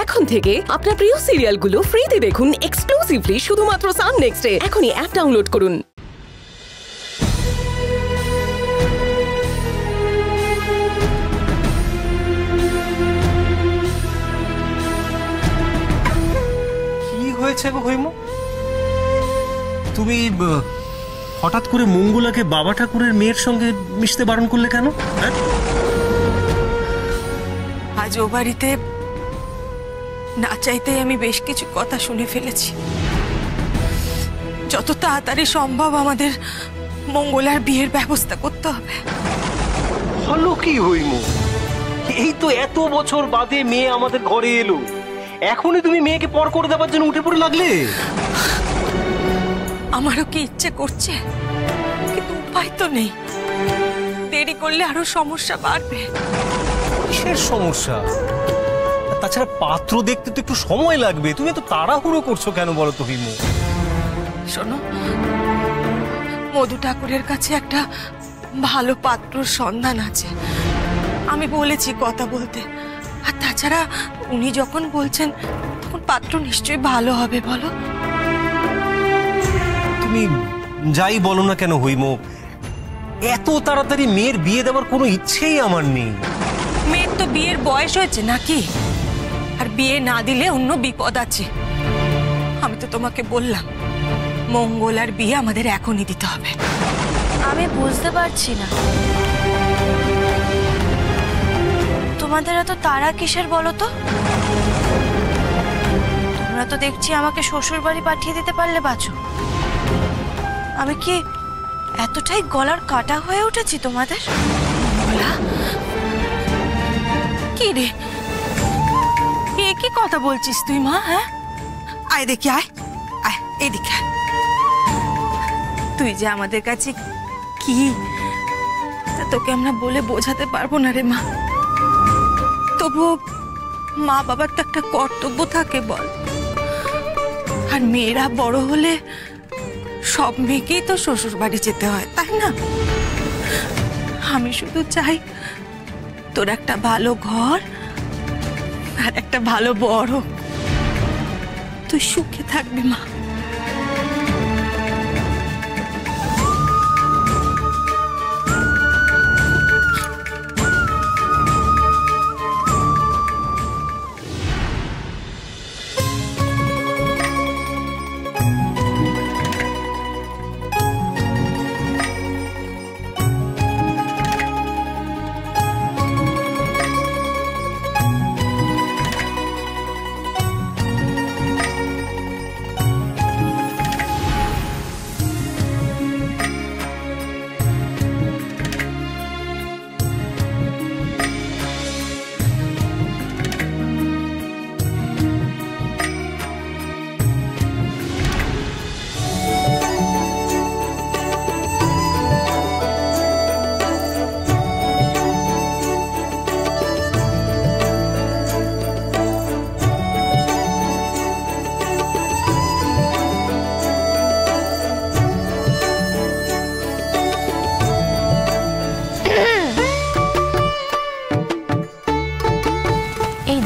এখন থেকে আপনার প্রিয় সিরিয়ালগুলো ফ্রিতে দেখুন এক্সক্লুসিভলি শুধুমাত্র সান নেক্সটে। এখনই অ্যাপ ডাউনলোড করুন। কি হয়েছে গো হৈম? তুমি হঠাৎ করে মঙ্গলাকে বাবা ঠাকুরের মেয়ের সঙ্গে মিশতে বারণ করলে কেন? আজ ও বাড়িতে না চাইতেই আমি বেশ কিছু কথা শুনে ফেলেছি। যত তাড়াতাড়ি সম্ভব আমাদের মঙ্গলার বিয়ের ব্যবস্থা করতে হবে। হলো কি হৈম? এই তো এত বছর বাদে মেয়ে আমাদের ঘরে এলো, এখনই তুমি মেয়েকে পর করে দেওয়ার জন্য উঠে পড়ে লাগলে? আমারও কি ইচ্ছে করছে, কিন্তু উপায় তো নেই। দেরি করলে আরো সমস্যা বাড়বে। কিসের সমস্যা? তাছাড়া পাত্র দেখতে তো একটু সময় লাগবে, তুমি তো তাড়াহুড়ো করছো কেন বলো তো হৈম? শোনো, মধু ঠাকুরের কাছে একটা ভালো পাত্রর সন্ধান আছে। আমি বলেছি কথা বলতে। আর তাছাড়া উনি যখন বলছেন তখন পাত্র নিশ্চয়ই ভালো হবে। বলো, তুমি যাই বলো না কেন হৈম, এত তাড়াতাড়ি মেয়ের বিয়ে দেওয়ার কোনো ইচ্ছেই আমার নেই। মেয়ের তো বিয়ের বয়স হয়েছে নাকি? আর বিয়ে না দিলে অন্য বিপদ আছে। আমি তো তোমাকে বললাম মঙ্গল আর বিয়ে আমাদের এখনই দিতে হবে। আমি বুঝতে পারছি না তোমাদের এত তাড়া কিসের বলো তো? তোমরা তো দেখছি আমাকে শ্বশুর বাড়ি পাঠিয়ে দিতে পারলে বাঁচো। আমি কি এতটাই গলার কাটা হয়ে উঠেছি তোমাদের? কি রে, এ কি কথা বলছিস তুই মা? হ্যাঁ, আয় দেখি, আয় আয় এদিকে। তুই যে আমাদের কাছে কি, তা তোকে আমরা বলে বোঝাতে পারবো না রে মা। তবুও মা বাবার তো একটা কর্তব্য থাকে বল। আর মেয়েরা বড় হলে সব মেয়েকেই তো শ্বশুর বাড়ি যেতে হয়, তাই না? আমি শুধু চাই তোর একটা ভালো ঘর আর একটা ভালো বড়, তুই সুখে থাকবি মা।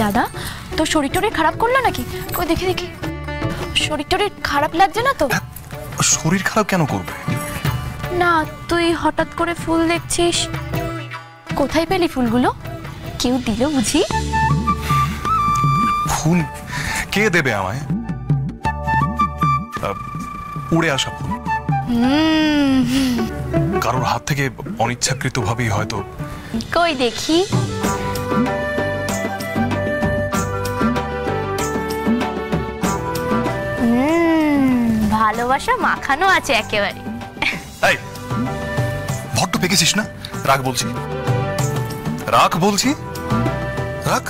দাদা, তোর শরীর টরীর খারাপ করলো নাকি? কই দেখি দেখি, শরীর টরীর খারাপ লাগছে না তো? শরীর খারাপ কেন করবে? না, তুই হঠাৎ করে ফুল দেখছিস। কোথায় পেলি ফুলগুলো? কেউ দিল বুঝি? ফুল কে দেবে আমায়? উড়ে আসা ফুল, কারোর হাত থেকে অনিচ্ছাকৃত ভাবেই হয়তো। কই দেখি। ভালোবাসা মাখানো আছে একেবারে। এই বড্ড পেকেছিস না? রাখ বলছি, রাখ বলছি, রাখ।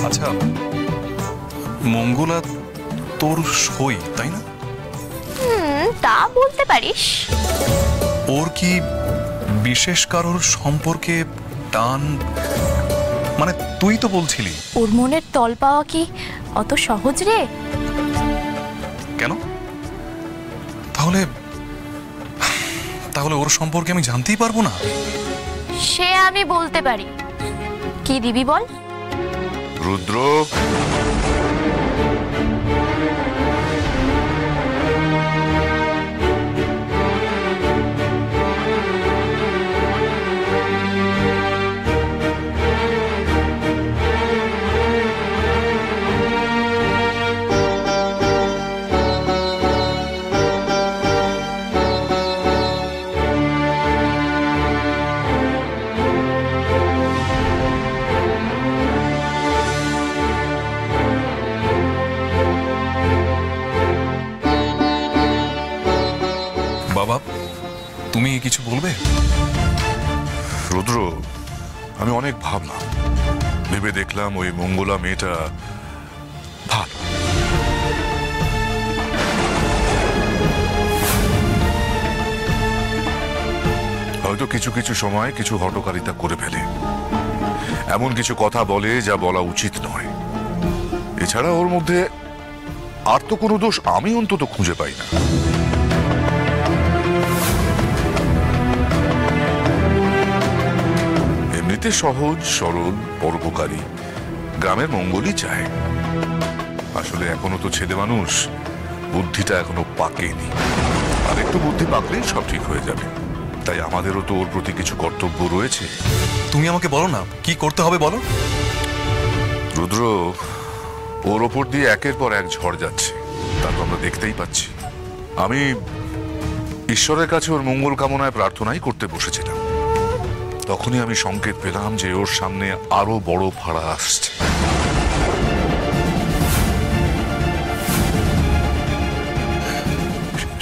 আচ্ছা, মঙ্গলা তোর সই তাই না? তা বলতে পারিস। ওর কি বিশেষ কারোর সম্পর্কে টান? মানে তুই তো বলছিলি ওর মনের তল পাওয়া কি অত সহজ রে? কেন? তাহলে তাহলে ওর সম্পর্কে আমি জানতেই পারবো না? সে আমি বলতে পারি। কি দিবি বল? রুদ্র, বাবা, তুমি কিছু বলবে? রুদ্র, আমি অনেক ভাবলাম, ভেবে দেখলাম ওই মঙ্গলা মেয়েটা ভালো। হয়তো কিছু কিছু সময় কিছু হঠকারিতা করে ফেলে, এমন কিছু কথা বলে যা বলা উচিত নয়। এছাড়া ওর মধ্যে আর তো কোনো দোষ আমি অন্তত খুঁজে পাই না। এমনিতে সহজ সরল পরোপকারী, গ্রামের মঙ্গলই চায়। আসলে এখনো তো ছেলে মানুষ, বুদ্ধিটা এখনো পাকেনি। আর একটু বুদ্ধি পাকলেই সব ঠিক হয়ে যাবে। তাই আমাদেরও তো ওর প্রতি কিছু কর্তব্য রয়েছে। তুমি আমাকে বলো না, কি করতে হবে বলো। রুদ্র, ওর ওপর দিয়ে একের পর এক ঝড় যাচ্ছে, তা তো আমরা দেখতেই পাচ্ছি। আমি ঈশ্বরের কাছে ওর মঙ্গল কামনায় প্রার্থনাই করতে বসেছিলাম। তখনই আমি সংকেত পেলাম যে ওর সামনে আরো বড় ফাড়া আসছে।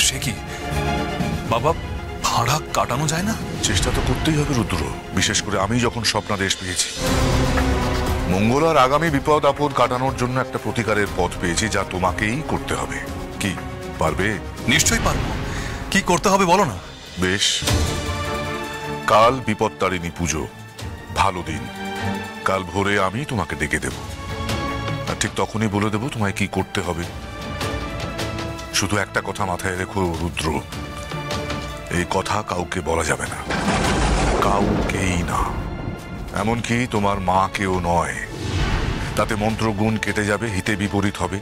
সে কি বাবা, ভাড়া কাটানো যায় না? চেষ্টা তো করতেই হবে রুদ্র, বিশেষ করে আমি যখন স্বপ্নাদেশ পেয়েছি। মঙ্গলার আগামী বিপদ আপদ কাটানোর জন্য একটা প্রতিকারের পথ পেয়েছি, যা তোমাকেই করতে হবে। কি পারবে? নিশ্চয়ই পারবো। কি করতে হবে বলো না। বেশ, কাল বিপত্তারিণী পুজো, ভালো দিন। কাল ভোরে আমি তোমাকে ডেকে দেব, আর ঠিক তখনই বলে দেব তোমায় কি করতে হবে। শুধু একটা কথা মাথায় রেখো রুদ্র, এই কথা কাউকে বলা যাবে না, কাউকেই না, এমনকি তোমার মাকেও নয়। তাতে মন্ত্রগুণ কেটে যাবে, হিতে বিপরীত হবে,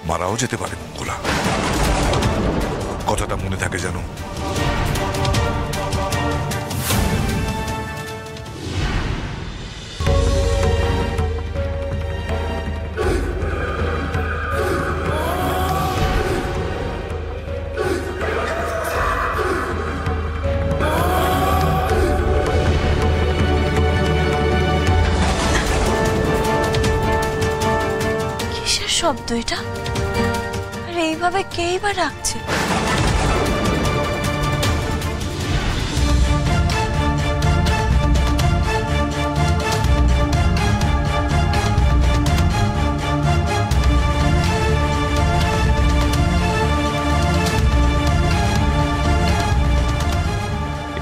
মারাও যেতে পারে মঙ্গলা। কথাটা মনে থাকে যেন। শব্দ এটা? আর এইভাবে কেই বা ডাকছে?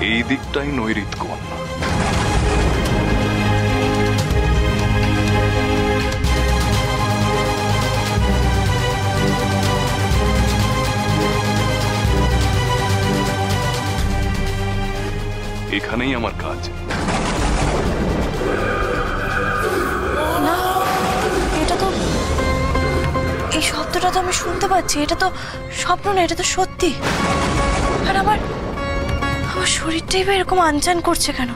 এই দিকটাই নৈরিত কোণ। এখানেই আমার কাজ। না, এটা তো, এই শব্দটা তো আমি শুনতে পাচ্ছি। এটা তো স্বপ্ন না, এটা তো সত্যি। আর আমার শরীরটাই বা এরকম আনচান করছে কেন?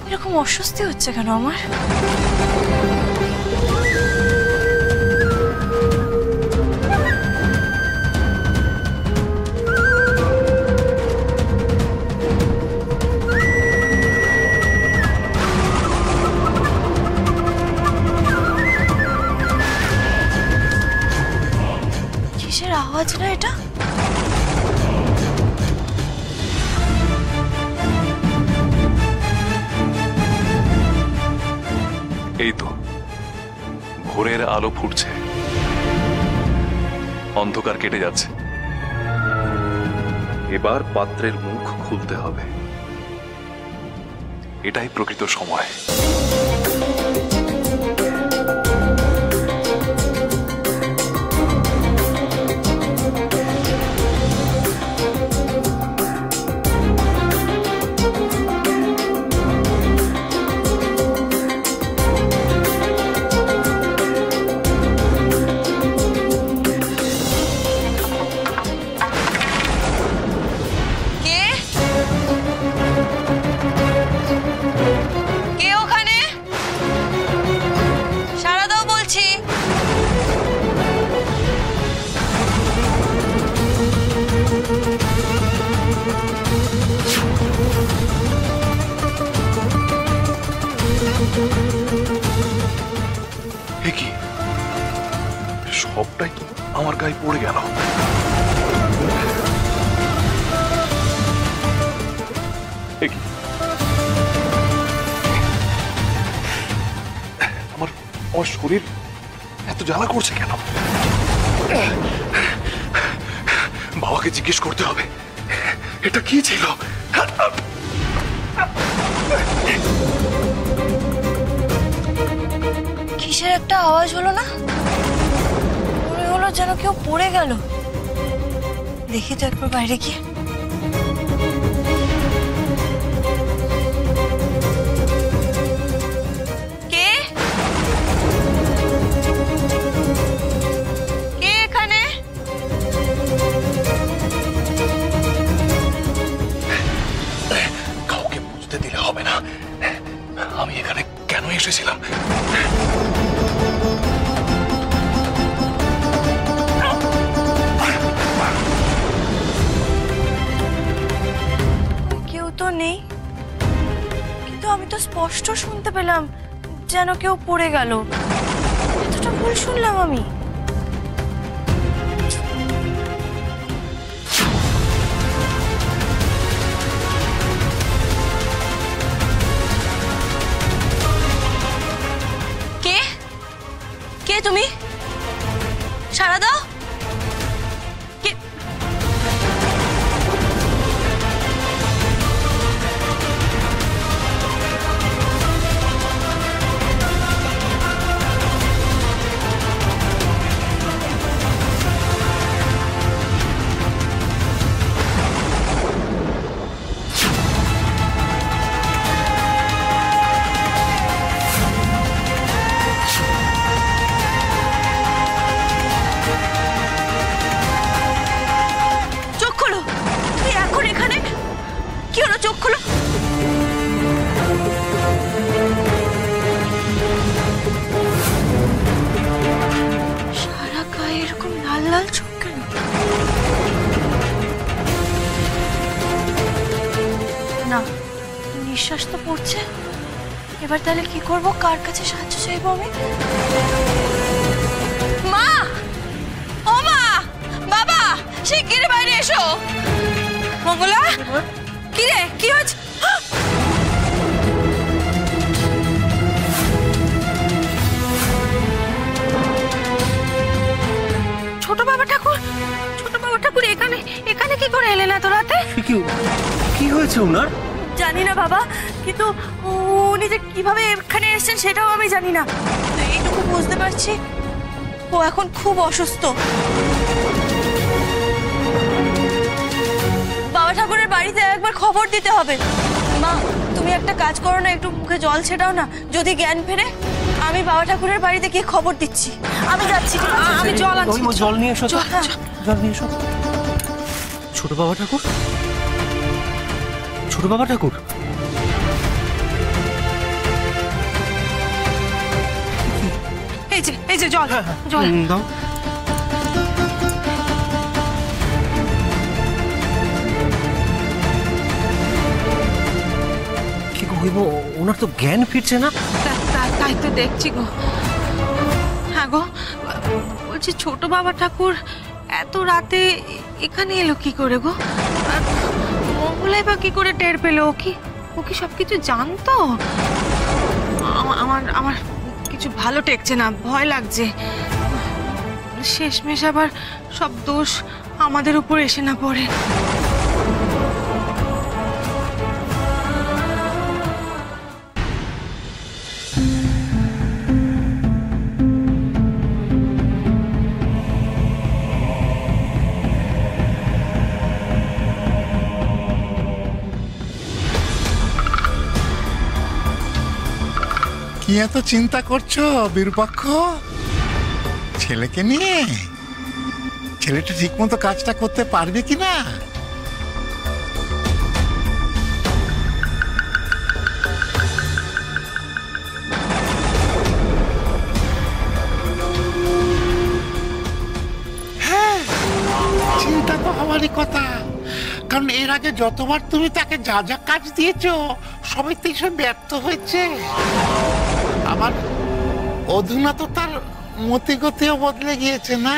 এরকম অস্বস্তি হচ্ছে কেন আমার? কিসের আওয়াজ না এটা? এই তো ভোরের আলো ফুটছে, অন্ধকার কেটে যাচ্ছে। এবার পাত্রের মুখ খুলতে হবে, এটাই প্রকৃত সময়। সবটাই তো আমার গায়ে পড়ে গেল। আমার আমার শরীর এত জ্বালা করছে কেন? বাবাকে জিজ্ঞেস করতে হবে এটা কি ছিল। কিসের একটা আওয়াজ হলো না? মনে হলো যেন কেউ পড়ে গেল। দেখি তো একবার বাইরে গিয়ে। কে কে এখানে? কাউকে বুঝতে দিলে হবে না আমি এখানে কেন এসেছিলাম। কেউ তো নেই, কিন্তু আমি তো স্পষ্ট শুনতে পেলাম যেন কেউ পড়ে গেল। এতটা ভুল শুনলাম আমি। কে কে তুমি? সাড়া দাও। কে? চোখ খোলো। তুমি এখন এখানে কি হলো? চোখ খোলো। সারা গায়ে এরকম লাল লাল চোখ কেন? না, নিঃশ্বাস তো পড়ছে। এবার তাহলে কি করব? কার কাছে সাহায্য চাইবো আমি? মা! ও মা! বাবা! শিগগির বাইরে এসো। মঙ্গলা, কি রে? কি হচ্ছে? ছোট বাবা ঠাকুর, ছোট বাবা ঠাকুর এখানে এখানে কি করে এলেন এত রাতে? কি হয়েছে ওনার? জানি না বাবা, কিন্তু উনি যে কিভাবে এখানে এসেছেন সেটাও আমি জানি না। এইটুকু বুঝতে পারছি ও এখন খুব অসুস্থ। বাবা ঠাকুরের বাড়িতে একবার খবর দিতে হবে। মা, তুমি একটা কাজ করো না, একটু মুখে জল ছেটাও না। যদি জ্ঞান ফেরে আমি বাবা ঠাকুরের বাড়িতে গিয়ে খবর দিচ্ছি। আমি যাচ্ছি, ঠিক আছে? আমি জল আনছি। জল নিয়ে এসো। জল নিয়ে এসো। ছোট বাবা ঠাকুর, ছোট বাবা ঠাকুর, এই যে জল জল। দাও। কি কইব, ওনার তো জ্ঞান ফিরছে না। তাই তো দেখছি গো। হ্যাঁ গো, বলছি ছোট বাবা ঠাকুর এত রাতে এখানে এলো কি করে গো? আর মঙ্গলাই বা কি করে টের পেলো? ও কি সবকিছু জানতো? আমার কিছু ভালো টেকছে না, ভয় লাগছে। শেষমেশ আবার সব দোষ আমাদের উপর এসে না পড়ে। কি এত চিন্তা করছো বিরূপাক্ষ? ছেলেকে নিয়ে? ছেলেটা ঠিক মতো কাজটা করতে পারবে কিনা? হ্যাঁ, চিন্তা তো হওয়ারই কথা। কারণ এর আগে যতবার তুমি তাকে যা যা কাজ দিয়েছো সবাই তো এসব ব্যর্থ হয়েছে। আবার অধুনা তো তার মতিগতিও বদলে গিয়েছে না?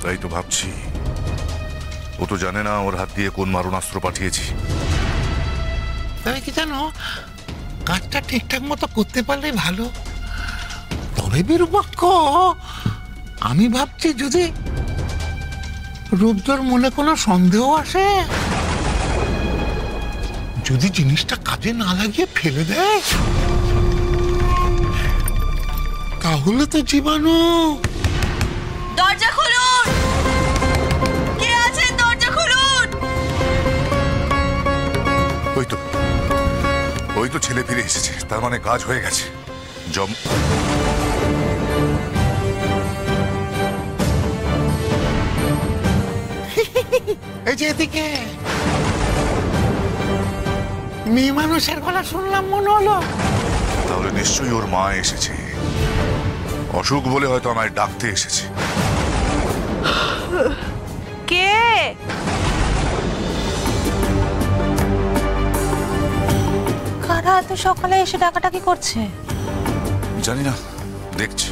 তাই তো ভাবছি, ও তো জানে না ওর হাত দিয়ে কোন মারণাস্ত্র পাঠিয়েছি। তবে কি জানো, কাজটা ঠিকঠাক মতো করতে পারলে ভালো। তবে বিরূপাক্ষ, আমি ভাবছি যদি রূপজোর মনে কোনো সন্দেহ আসে, যদি জিনিসটা কাজে না লাগিয়ে ফেলে দেয়, তাহলে তো জীবাণু। দরজা খুলুন, কে আছেন? দরজা খুলুন। ওই তো ছেলে ফিরে এসেছে, তার মানে কাজ হয়ে গেছে। এই যে এদিকে, মেয়ে মানুষের গলা শুনলাম মনে হলো। তাহলে নিশ্চয়ই ওর মা এসেছে, অসুখ বলে হয়তো আমায় ডাকতে এসেছে। কে? কারা এত সকালে এসে ডাকাডাকি করছে? জানি না, দেখছি।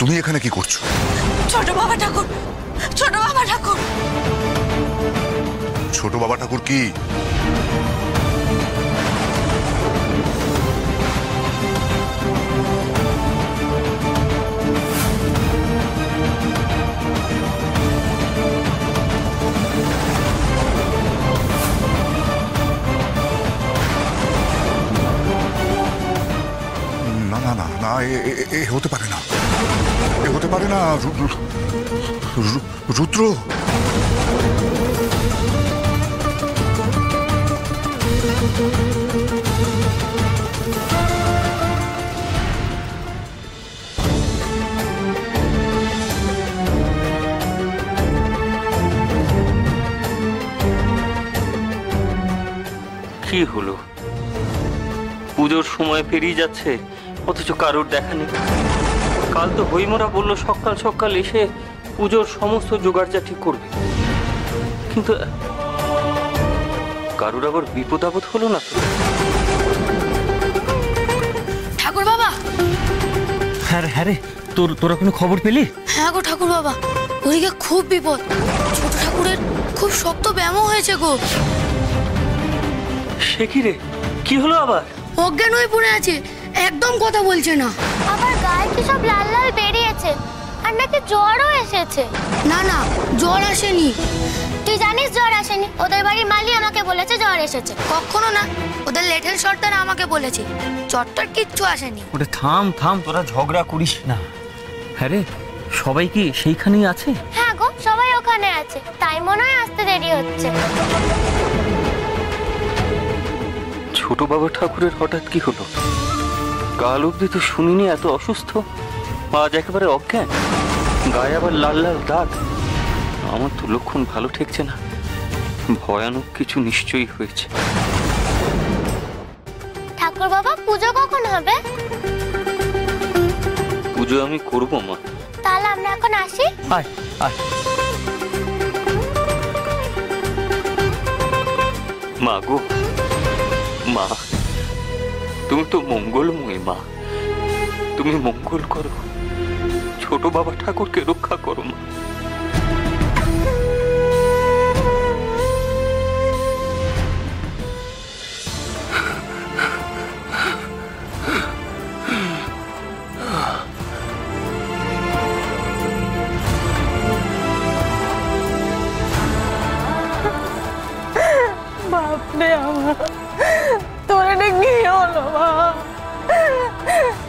তুমি এখানে কি করছো? ছোট বাবা ঠাকুর, ছোট বাবা ঠাকুর। ছোট বাবা ঠাকুর কি? না না না না, এ হতে পারে না, এ হতে পারে না। রুদ্র, কি হলো? পুজোর সময় পেরিয়ে যাচ্ছে, অথচ কারোর দেখা নেই। কাল তো হইমোরা বললো সকাল সকাল এসে পুজোর সমস্ত জোগাড়জা ঠিক করবে, কিন্তু কারোর আবার বিপদ আপদ হলো না তো? ঠাকুর বাবা। হ্যাঁ রে, তোরা কোনো খবর পেলি? হ্যাঁ গো ঠাকুর বাবা, ওদিকে খুব বিপদ। ছোট ঠাকুরের খুব শক্ত ব্যায়াম হয়েছে গো। সে কি রে, কি হলো আবার? অজ্ঞান হয়ে পড়ে আছে, একদম কথা বলছে না। আবার গায়ে কি সব লাল লাল বেরিয়েছে, আর নাকি জ্বরও এসেছে। না না, জ্বর আসেনি। তুই জানিস জ্বর আসেনি? ওদের বাড়ির মালি আমাকে বলেছে জ্বর এসেছে। কখনো না, ওদের লেটেল সর্দার আমাকে বলেছে চট্টর কিচ্ছু আসেনি। ওরে থাম, তোরা ঝগড়া করিস না। হ্যাঁ রে, সবাই কি সেইখানেই আছে? হ্যাঁ গো, সবাই ওখানে আছে, তাই মনে হয় আসতে দেরি হচ্ছে। ছোট বাবা ঠাকুরের হঠাৎ কি হলো? কাল অব্দি তো শুনিনি এত অসুস্থ, আজ একেবারে অজ্ঞান, গায়ে আবার লাল লাল দাগ। আমার তো লক্ষণ ভালো ঠেকছে না, ভয়ানক কিছু নিশ্চয়ই হয়েছে। ঠাকুর বাবা, পুজো কখন হবে? পুজো আমি করবো মা। তাহলে আমরা এখন আসি। আয় আয় মা গো, মা তুমি তো মঙ্গলময়ী মা, তুমি মঙ্গল করো, ছোট বাবা ঠাকুরকে রক্ষা করো মা। বাপরে আমার, তোর এটা কি হলো মা?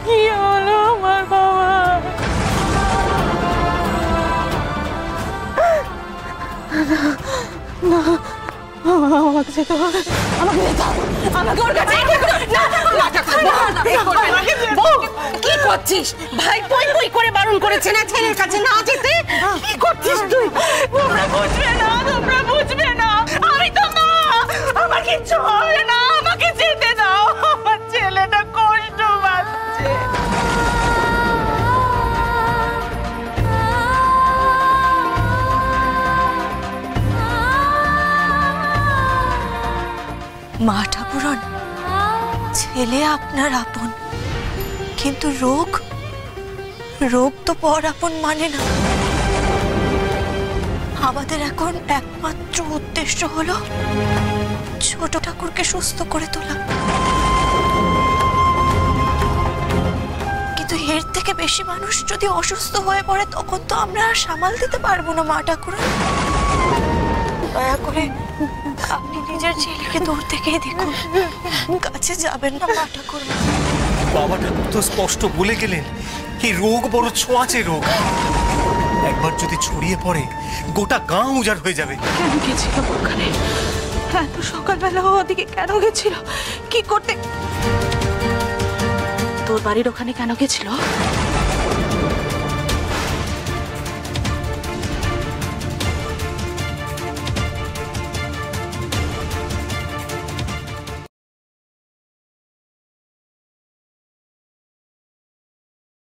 কি হলো আমার বাবা? না, আমাকে যেতে হবে, আমাকে যেতে হবে, আমাকে ওর কাছে। না, কি করছিস? ভাই বই বই করে বারণ করেছে না ছেলের কাছে না যেতে? কি করছিস তুই? তোমরা বুঝবে না, তোমরা বুঝবে না। আমি তো মা, আমার কিচ্ছু হবে না, আমাকে যেতে দাও। আমার ছেলেটা কষ্ট পাচ্ছে। মা ঠাকুরন, ছেলে আপনার আপন, কিন্তু রোগ তো পর আপন মানে না। আমাদের এখন একমাত্র উদ্দেশ্য হলো ছোট ঠাকুরকে সুস্থ করে তোলা, কিন্তু এর থেকে বেশি মানুষ যদি অসুস্থ হয়ে পড়ে তখন তো আমরা আর সামাল দিতে পারবো না। মা ঠাকুরন, দয়া করে আপনি নিজের ছেলেকে দূর থেকেই দেখুন, কাছে যাবেন না। মা ঠাকুরন, বাবা ঠাকুর তো স্পষ্ট বলে গেলেন এই রোগ বড় ছোঁয়াচে রোগ, একবার যদি ছড়িয়ে পড়ে গোটা গাঁ উজাড় হয়ে যাবে। কেন গেছিল ওখানে? এত সকালবেলা ওদিকে কেন গেছিল? কি করতে? তোর বাড়ির ওখানে কেন গেছিল?